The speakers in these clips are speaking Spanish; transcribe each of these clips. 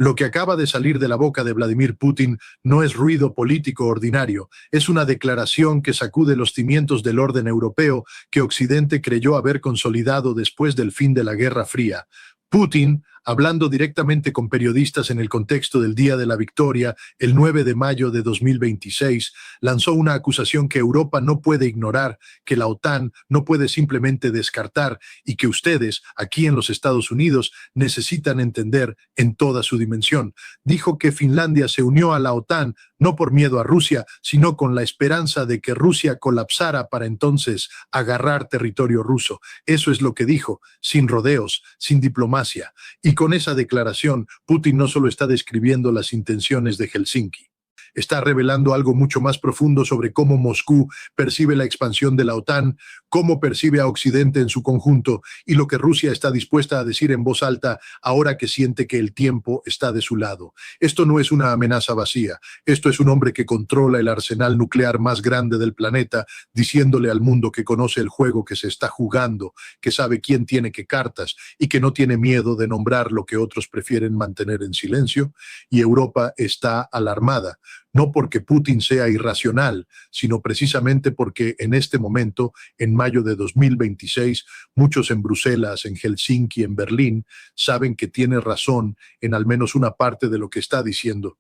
Lo que acaba de salir de la boca de Vladimir Putin no es ruido político ordinario, es una declaración que sacude los cimientos del orden europeo que Occidente creyó haber consolidado después del fin de la Guerra Fría. Putin, hablando directamente con periodistas en el contexto del Día de la Victoria, el 9 de mayo de 2026, lanzó una acusación que Europa no puede ignorar, que la OTAN no puede simplemente descartar y que ustedes, aquí en los Estados Unidos, necesitan entender en toda su dimensión. Dijo que Finlandia se unió a la OTAN no por miedo a Rusia, sino con la esperanza de que Rusia colapsara para entonces agarrar territorio ruso. Eso es lo que dijo, sin rodeos, sin diplomacia. Y con esa declaración, Putin no solo está describiendo las intenciones de Helsinki, está revelando algo mucho más profundo sobre cómo Moscú percibe la expansión de la OTAN, cómo percibe a Occidente en su conjunto y lo que Rusia está dispuesta a decir en voz alta ahora que siente que el tiempo está de su lado. Esto no es una amenaza vacía, esto es un hombre que controla el arsenal nuclear más grande del planeta, diciéndole al mundo que conoce el juego que se está jugando, que sabe quién tiene qué cartas y que no tiene miedo de nombrar lo que otros prefieren mantener en silencio, y Europa está alarmada. No porque Putin sea irracional, sino precisamente porque en este momento, en mayo de 2026, muchos en Bruselas, en Helsinki, en Berlín, saben que tiene razón en al menos una parte de lo que está diciendo.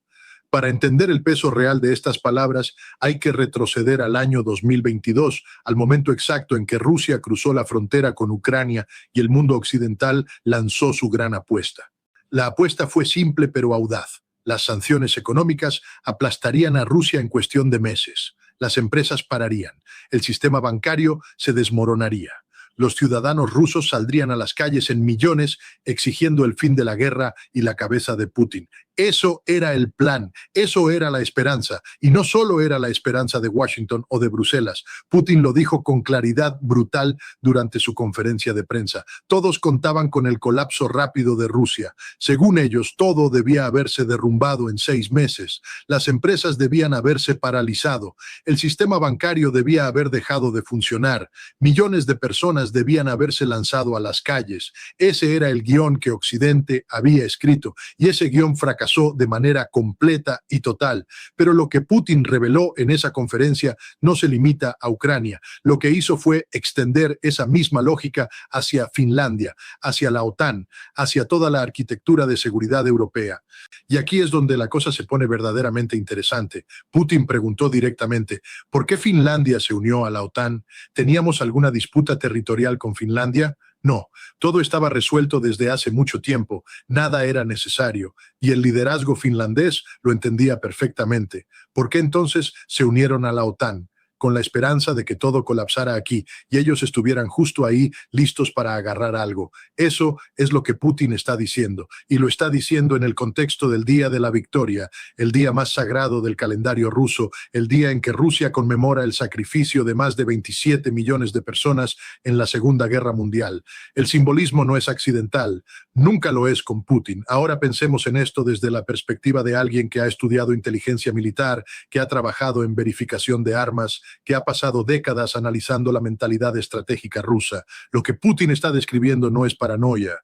Para entender el peso real de estas palabras, hay que retroceder al año 2022, al momento exacto en que Rusia cruzó la frontera con Ucrania y el mundo occidental lanzó su gran apuesta. La apuesta fue simple pero audaz. Las sanciones económicas aplastarían a Rusia en cuestión de meses. Las empresas pararían. El sistema bancario se desmoronaría. Los ciudadanos rusos saldrían a las calles en millones exigiendo el fin de la guerra y la cabeza de Putin. Eso era el plan, eso era la esperanza. Y no solo era la esperanza de Washington o de Bruselas. Putin lo dijo con claridad brutal durante su conferencia de prensa. Todos contaban con el colapso rápido de Rusia. Según ellos, todo debía haberse derrumbado en 6 meses. Las empresas debían haberse paralizado. El sistema bancario debía haber dejado de funcionar. Millones de personas debían haberse lanzado a las calles. Ese era el guión que Occidente había escrito y ese guión fracasó de manera completa y total. Pero lo que Putin reveló en esa conferencia no se limita a Ucrania. Lo que hizo fue extender esa misma lógica hacia Finlandia, hacia la OTAN, hacia toda la arquitectura de seguridad europea. Y aquí es donde la cosa se pone verdaderamente interesante. Putin preguntó directamente, ¿por qué Finlandia se unió a la OTAN? ¿Teníamos alguna disputa territorial con Finlandia? No, todo estaba resuelto desde hace mucho tiempo, nada era necesario, y el liderazgo finlandés lo entendía perfectamente. ¿Por qué entonces se unieron a la OTAN? Con la esperanza de que todo colapsara aquí y ellos estuvieran justo ahí listos para agarrar algo. Eso es lo que Putin está diciendo, y lo está diciendo en el contexto del Día de la Victoria, el día más sagrado del calendario ruso, el día en que Rusia conmemora el sacrificio de más de 27 millones de personas en la Segunda Guerra Mundial. El simbolismo no es accidental, nunca lo es con Putin. Ahora pensemos en esto desde la perspectiva de alguien que ha estudiado inteligencia militar, que ha trabajado en verificación de armas, que ha pasado décadas analizando la mentalidad estratégica rusa. Lo que Putin está describiendo no es paranoia.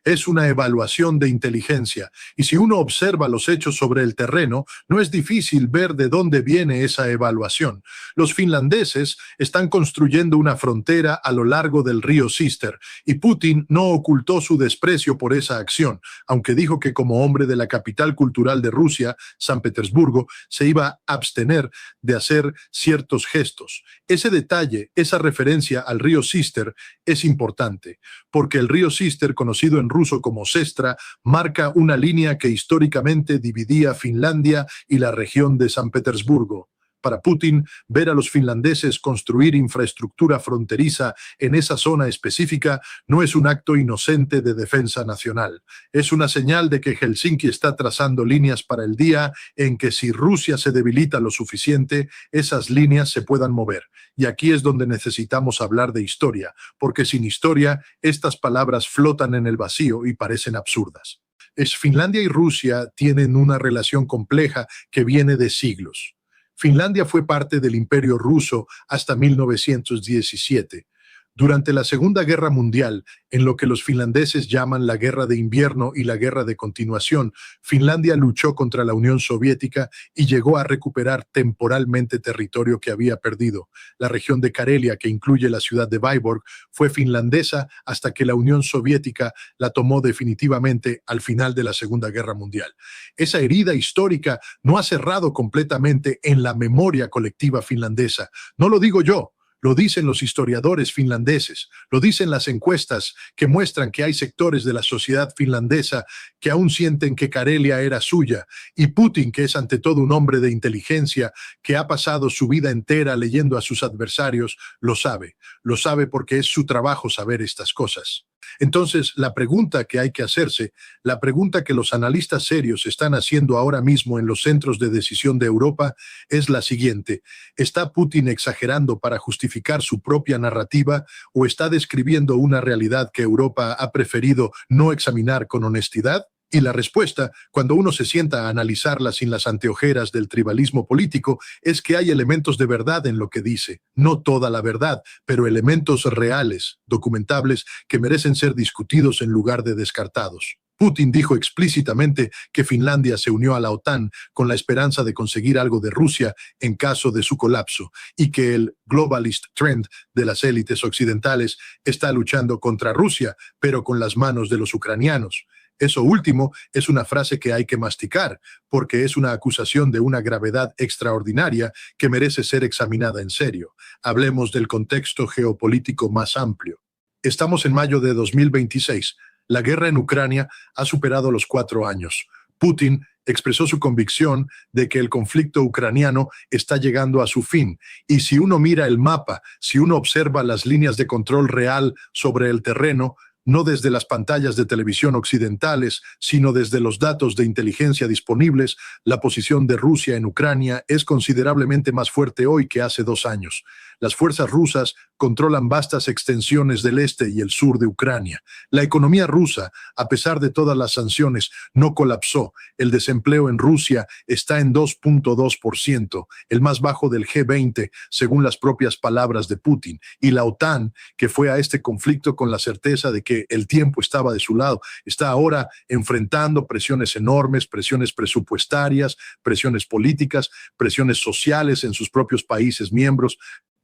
Es una evaluación de inteligencia, y si uno observa los hechos sobre el terreno, no es difícil ver de dónde viene esa evaluación. Los finlandeses están construyendo una frontera a lo largo del río Sister, y Putin no ocultó su desprecio por esa acción, aunque dijo que como hombre de la capital cultural de Rusia, San Petersburgo, se iba a abstener de hacer ciertos gestos. Ese detalle, esa referencia al río Sister, es importante, porque el río Sister, conocido en ruso como Sestra, marca una línea que históricamente dividía Finlandia y la región de San Petersburgo. Para Putin, ver a los finlandeses construir infraestructura fronteriza en esa zona específica no es un acto inocente de defensa nacional. Es una señal de que Helsinki está trazando líneas para el día en que, si Rusia se debilita lo suficiente, esas líneas se puedan mover. Y aquí es donde necesitamos hablar de historia, porque sin historia, estas palabras flotan en el vacío y parecen absurdas. Finlandia y Rusia tienen una relación compleja que viene de siglos. Finlandia fue parte del Imperio Ruso hasta 1917. Durante la Segunda Guerra Mundial, en lo que los finlandeses llaman la Guerra de Invierno y la Guerra de Continuación, Finlandia luchó contra la Unión Soviética y llegó a recuperar temporalmente territorio que había perdido. La región de Karelia, que incluye la ciudad de Vyborg, fue finlandesa hasta que la Unión Soviética la tomó definitivamente al final de la Segunda Guerra Mundial. Esa herida histórica no ha cerrado completamente en la memoria colectiva finlandesa. No lo digo yo. Lo dicen los historiadores finlandeses, lo dicen las encuestas que muestran que hay sectores de la sociedad finlandesa que aún sienten que Karelia era suya, y Putin, que es ante todo un hombre de inteligencia, que ha pasado su vida entera leyendo a sus adversarios, lo sabe porque es su trabajo saber estas cosas. Entonces, la pregunta que hay que hacerse, la pregunta que los analistas serios están haciendo ahora mismo en los centros de decisión de Europa, es la siguiente: ¿está Putin exagerando para justificar su propia narrativa o está describiendo una realidad que Europa ha preferido no examinar con honestidad? Y la respuesta, cuando uno se sienta a analizarla sin las anteojeras del tribalismo político, es que hay elementos de verdad en lo que dice. No toda la verdad, pero elementos reales, documentables, que merecen ser discutidos en lugar de descartados. Putin dijo explícitamente que Finlandia se unió a la OTAN con la esperanza de conseguir algo de Rusia en caso de su colapso, y que el globalist trend de las élites occidentales está luchando contra Rusia, pero con las manos de los ucranianos. Eso último es una frase que hay que masticar, porque es una acusación de una gravedad extraordinaria que merece ser examinada en serio. Hablemos del contexto geopolítico más amplio. Estamos en mayo de 2026. La guerra en Ucrania ha superado los 4 años. Putin expresó su convicción de que el conflicto ucraniano está llegando a su fin. Y si uno mira el mapa, si uno observa las líneas de control real sobre el terreno, no desde las pantallas de televisión occidentales, sino desde los datos de inteligencia disponibles, la posición de Rusia en Ucrania es considerablemente más fuerte hoy que hace 2 años. Las fuerzas rusas controlan vastas extensiones del este y el sur de Ucrania. La economía rusa, a pesar de todas las sanciones, no colapsó. El desempleo en Rusia está en 2.2%, el más bajo del G20, según las propias palabras de Putin. Y la OTAN, que fue a este conflicto con la certeza de que el tiempo estaba de su lado, está ahora enfrentando presiones enormes, presiones presupuestarias, presiones políticas, presiones sociales en sus propios países miembros.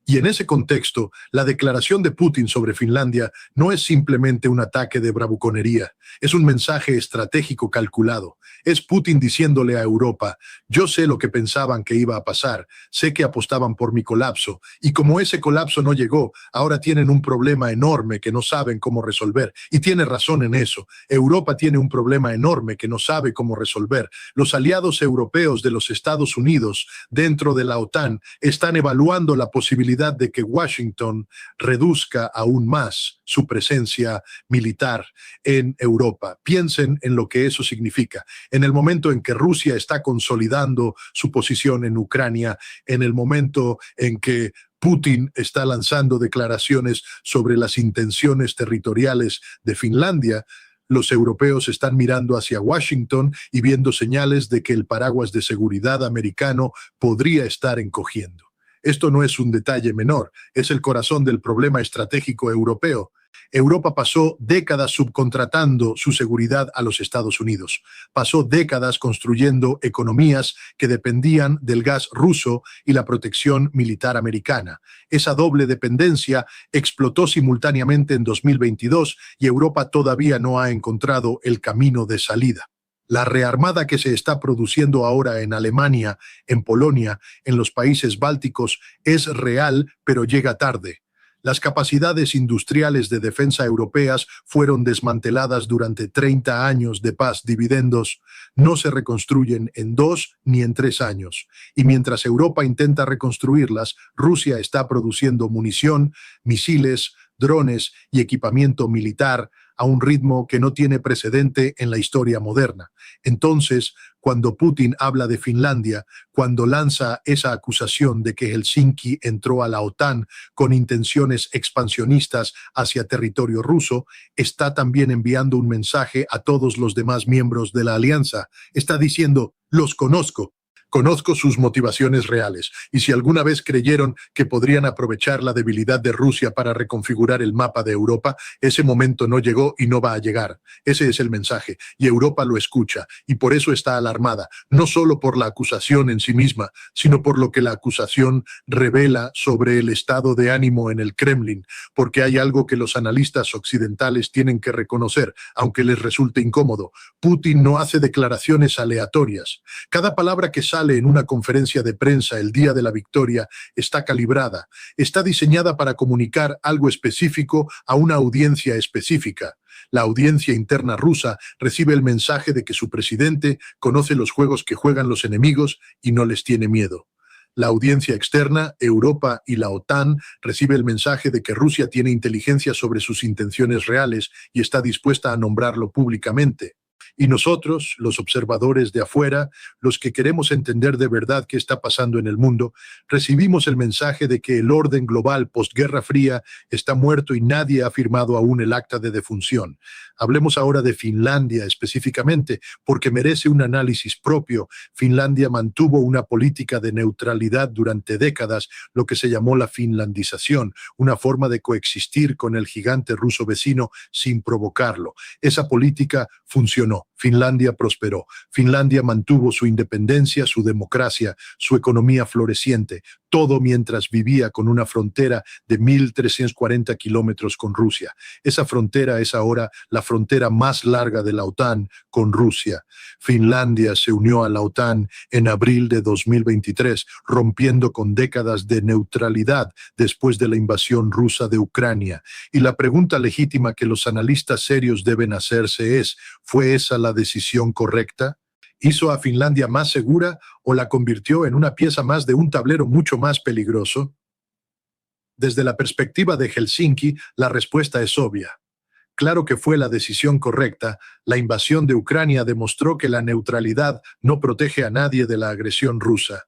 Y en ese contexto, la declaración de Putin sobre Finlandia no es simplemente un ataque de bravuconería, es un mensaje estratégico calculado. Es Putin diciéndole a Europa: yo sé lo que pensaban que iba a pasar, sé que apostaban por mi colapso, y como ese colapso no llegó, ahora tienen un problema enorme que no saben cómo resolver. Y tiene razón en eso. Europa tiene un problema enorme que no sabe cómo resolver. Los aliados europeos de los Estados Unidos dentro de la OTAN están evaluando la posibilidad de que Washington reduzca aún más su presencia militar en Europa. Piensen en lo que eso significa. En el momento en que Rusia está consolidando su posición en Ucrania, en el momento en que Putin está lanzando declaraciones sobre las intenciones territoriales de Finlandia, los europeos están mirando hacia Washington y viendo señales de que el paraguas de seguridad americano podría estar encogiendo. Esto no es un detalle menor, es el corazón del problema estratégico europeo. Europa pasó décadas subcontratando su seguridad a los Estados Unidos. Pasó décadas construyendo economías que dependían del gas ruso y la protección militar americana. Esa doble dependencia explotó simultáneamente en 2022 y Europa todavía no ha encontrado el camino de salida. La rearmada que se está produciendo ahora en Alemania, en Polonia, en los países bálticos, es real, pero llega tarde. Las capacidades industriales de defensa europeas fueron desmanteladas durante 30 años de paz dividendos. No se reconstruyen en 2 ni en 3 años. Y mientras Europa intenta reconstruirlas, Rusia está produciendo munición, misiles, drones y equipamiento militar a un ritmo que no tiene precedente en la historia moderna. Entonces, cuando Putin habla de Finlandia, cuando lanza esa acusación de que Helsinki entró a la OTAN con intenciones expansionistas hacia territorio ruso, está también enviando un mensaje a todos los demás miembros de la alianza. Está diciendo: los conozco. Conozco sus motivaciones reales, y si alguna vez creyeron que podrían aprovechar la debilidad de Rusia para reconfigurar el mapa de Europa, ese momento no llegó y no va a llegar. Ese es el mensaje, y Europa lo escucha, y por eso está alarmada, no solo por la acusación en sí misma, sino por lo que la acusación revela sobre el estado de ánimo en el Kremlin, porque hay algo que los analistas occidentales tienen que reconocer, aunque les resulte incómodo. Putin no hace declaraciones aleatorias. Cada palabra que sale en una conferencia de prensa el día de la victoria está calibrada, está diseñada para comunicar algo específico a una audiencia específica. La audiencia interna rusa recibe el mensaje de que su presidente conoce los juegos que juegan los enemigos y no les tiene miedo. La audiencia externa, Europa y la OTAN, recibe el mensaje de que Rusia tiene inteligencia sobre sus intenciones reales y está dispuesta a nombrarlo públicamente. Y nosotros, los observadores de afuera, los que queremos entender de verdad qué está pasando en el mundo, recibimos el mensaje de que el orden global postguerra fría está muerto y nadie ha firmado aún el acta de defunción. Hablemos ahora de Finlandia específicamente, porque merece un análisis propio. Finlandia mantuvo una política de neutralidad durante décadas, lo que se llamó la finlandización, una forma de coexistir con el gigante ruso vecino sin provocarlo. Esa política funcionó. Finlandia prosperó. Finlandia mantuvo su independencia, su democracia, su economía floreciente, todo mientras vivía con una frontera de 1.340 kilómetros con Rusia. Esa frontera es ahora la frontera más larga de la OTAN con Rusia. Finlandia se unió a la OTAN en abril de 2023, rompiendo con décadas de neutralidad después de la invasión rusa de Ucrania. Y la pregunta legítima que los analistas serios deben hacerse es, ¿fue esa la decisión correcta? ¿Hizo a Finlandia más segura o la convirtió en una pieza más de un tablero mucho más peligroso? Desde la perspectiva de Helsinki, la respuesta es obvia. Claro que fue la decisión correcta. La invasión de Ucrania demostró que la neutralidad no protege a nadie de la agresión rusa.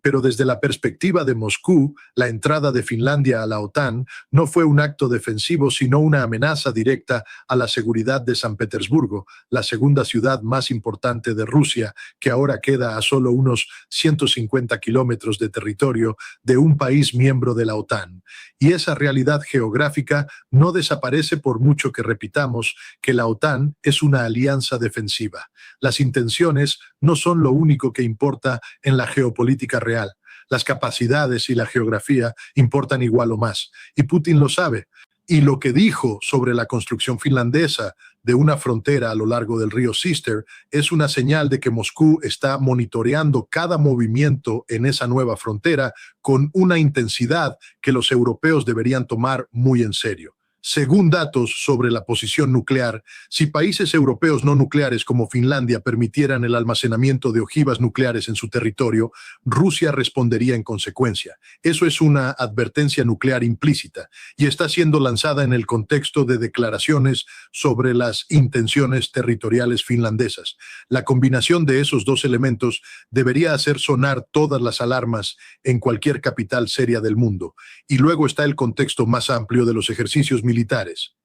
Pero desde la perspectiva de Moscú, la entrada de Finlandia a la OTAN no fue un acto defensivo, sino una amenaza directa a la seguridad de San Petersburgo, la segunda ciudad más importante de Rusia, que ahora queda a solo unos 150 kilómetros de territorio de un país miembro de la OTAN. Y esa realidad geográfica no desaparece por mucho que repitamos que la OTAN es una alianza defensiva. Las intenciones no son lo único que importa en la geopolítica real. Las capacidades y la geografía importan igual o más. Y Putin lo sabe. Y lo que dijo sobre la construcción finlandesa de una frontera a lo largo del río Sister es una señal de que Moscú está monitoreando cada movimiento en esa nueva frontera con una intensidad que los europeos deberían tomar muy en serio. Según datos sobre la posición nuclear, si países europeos no nucleares como Finlandia permitieran el almacenamiento de ojivas nucleares en su territorio, Rusia respondería en consecuencia. Eso es una advertencia nuclear implícita y está siendo lanzada en el contexto de declaraciones sobre las intenciones territoriales finlandesas. La combinación de esos dos elementos debería hacer sonar todas las alarmas en cualquier capital seria del mundo. Y luego está el contexto más amplio de los ejercicios militares.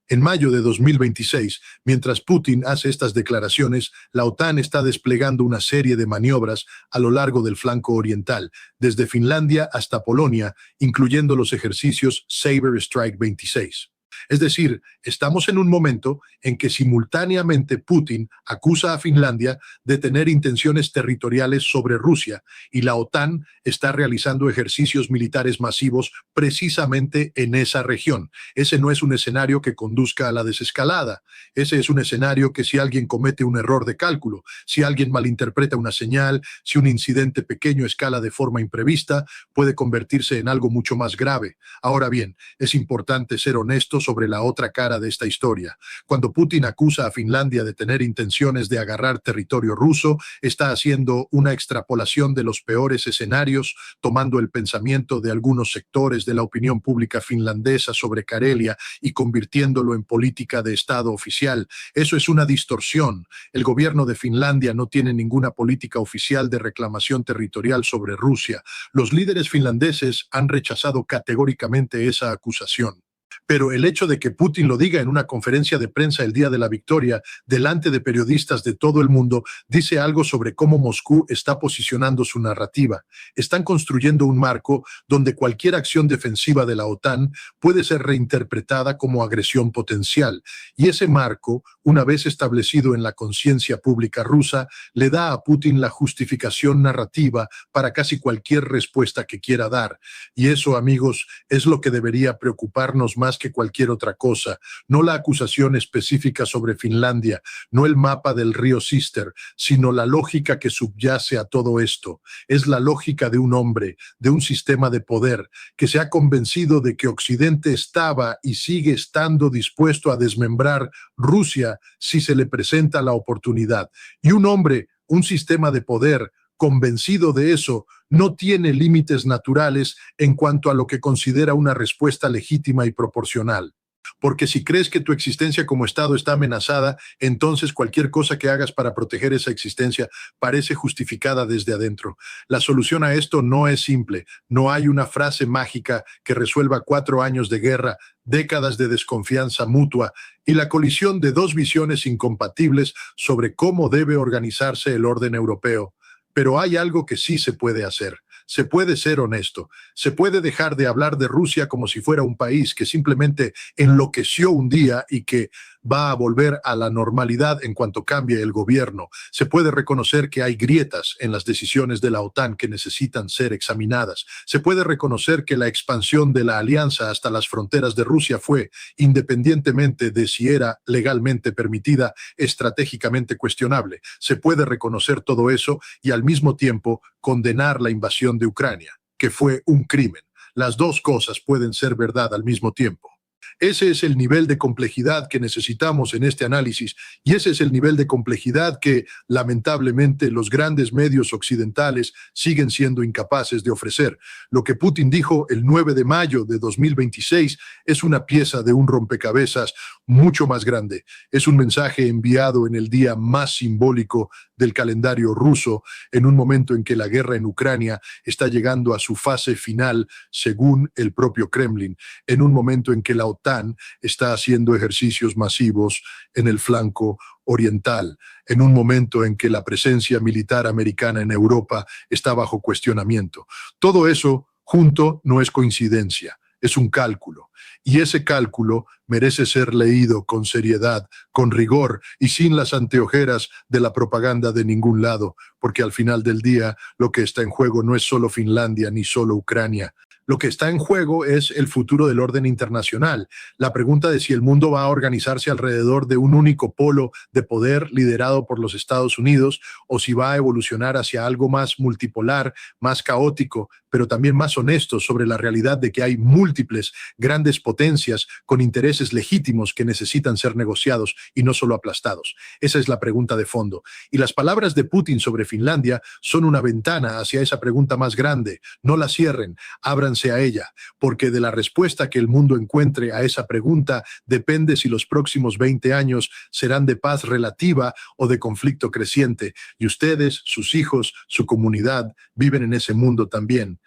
En mayo de 2026, mientras Putin hace estas declaraciones, la OTAN está desplegando una serie de maniobras a lo largo del flanco oriental, desde Finlandia hasta Polonia, incluyendo los ejercicios Saber Strike 26. Es decir, estamos en un momento en que simultáneamente Putin acusa a Finlandia de tener intenciones territoriales sobre Rusia y la OTAN está realizando ejercicios militares masivos precisamente en esa región. Ese no es un escenario que conduzca a la desescalada. Ese es un escenario que si alguien comete un error de cálculo, si alguien malinterpreta una señal, si un incidente pequeño escala de forma imprevista, puede convertirse en algo mucho más grave. Ahora bien, es importante ser honestos sobre la otra cara de esta historia. Cuando Putin acusa a Finlandia de tener intenciones de agarrar territorio ruso, está haciendo una extrapolación de los peores escenarios, tomando el pensamiento de algunos sectores de la opinión pública finlandesa sobre Karelia y convirtiéndolo en política de Estado oficial. Eso es una distorsión. El gobierno de Finlandia no tiene ninguna política oficial de reclamación territorial sobre Rusia. Los líderes finlandeses han rechazado categóricamente esa acusación. Pero el hecho de que Putin lo diga en una conferencia de prensa el día de la victoria, delante de periodistas de todo el mundo, dice algo sobre cómo Moscú está posicionando su narrativa. Están construyendo un marco donde cualquier acción defensiva de la OTAN puede ser reinterpretada como agresión potencial. Y ese marco, una vez establecido en la conciencia pública rusa, le da a Putin la justificación narrativa para casi cualquier respuesta que quiera dar. Y eso, amigos, es lo que debería preocuparnos más que cualquier otra cosa. No la acusación específica sobre Finlandia, no el mapa del río Sister, sino la lógica que subyace a todo esto. Es la lógica de un hombre, de un sistema de poder, que se ha convencido de que Occidente estaba y sigue estando dispuesto a desmembrar Rusia si se le presenta la oportunidad. Y un hombre, un sistema de poder, convencido de eso, no tiene límites naturales en cuanto a lo que considera una respuesta legítima y proporcional. Porque si crees que tu existencia como Estado está amenazada, entonces cualquier cosa que hagas para proteger esa existencia parece justificada desde adentro. La solución a esto no es simple. No hay una frase mágica que resuelva 4 años de guerra, décadas de desconfianza mutua y la colisión de dos visiones incompatibles sobre cómo debe organizarse el orden europeo. Pero hay algo que sí se puede hacer. Se puede ser honesto. Se puede dejar de hablar de Rusia como si fuera un país que simplemente enloqueció un día y que va a volver a la normalidad en cuanto cambie el gobierno. Se puede reconocer que hay grietas en las decisiones de la OTAN que necesitan ser examinadas. Se puede reconocer que la expansión de la alianza hasta las fronteras de Rusia fue, independientemente de si era legalmente permitida, estratégicamente cuestionable. Se puede reconocer todo eso y al mismo tiempo condenar la invasión de Ucrania, que fue un crimen. Las dos cosas pueden ser verdad al mismo tiempo. Ese es el nivel de complejidad que necesitamos en este análisis y ese es el nivel de complejidad que, lamentablemente, los grandes medios occidentales siguen siendo incapaces de ofrecer. Lo que Putin dijo el 9 de mayo de 2026 es una pieza de un rompecabezas mucho más grande. Es un mensaje enviado en el día más simbólico del calendario ruso, en un momento en que la guerra en Ucrania está llegando a su fase final, según el propio Kremlin, en un momento en que la OTAN está haciendo ejercicios masivos en el flanco oriental, en un momento en que la presencia militar americana en Europa está bajo cuestionamiento. Todo eso junto no es coincidencia, es un cálculo. Y ese cálculo merece ser leído con seriedad, con rigor y sin las anteojeras de la propaganda de ningún lado, porque al final del día lo que está en juego no es solo Finlandia ni solo Ucrania. Lo que está en juego es el futuro del orden internacional. La pregunta de si el mundo va a organizarse alrededor de un único polo de poder liderado por los Estados Unidos o si va a evolucionar hacia algo más multipolar, más caótico, pero también más honesto sobre la realidad de que hay múltiples grandes potencias con intereses legítimos que necesitan ser negociados y no solo aplastados. Esa es la pregunta de fondo. Y las palabras de Putin sobre Finlandia son una ventana hacia esa pregunta más grande. No la cierren, ábranse a ella, porque de la respuesta que el mundo encuentre a esa pregunta depende si los próximos 20 años serán de paz relativa o de conflicto creciente. Y ustedes, sus hijos, su comunidad, viven en ese mundo también.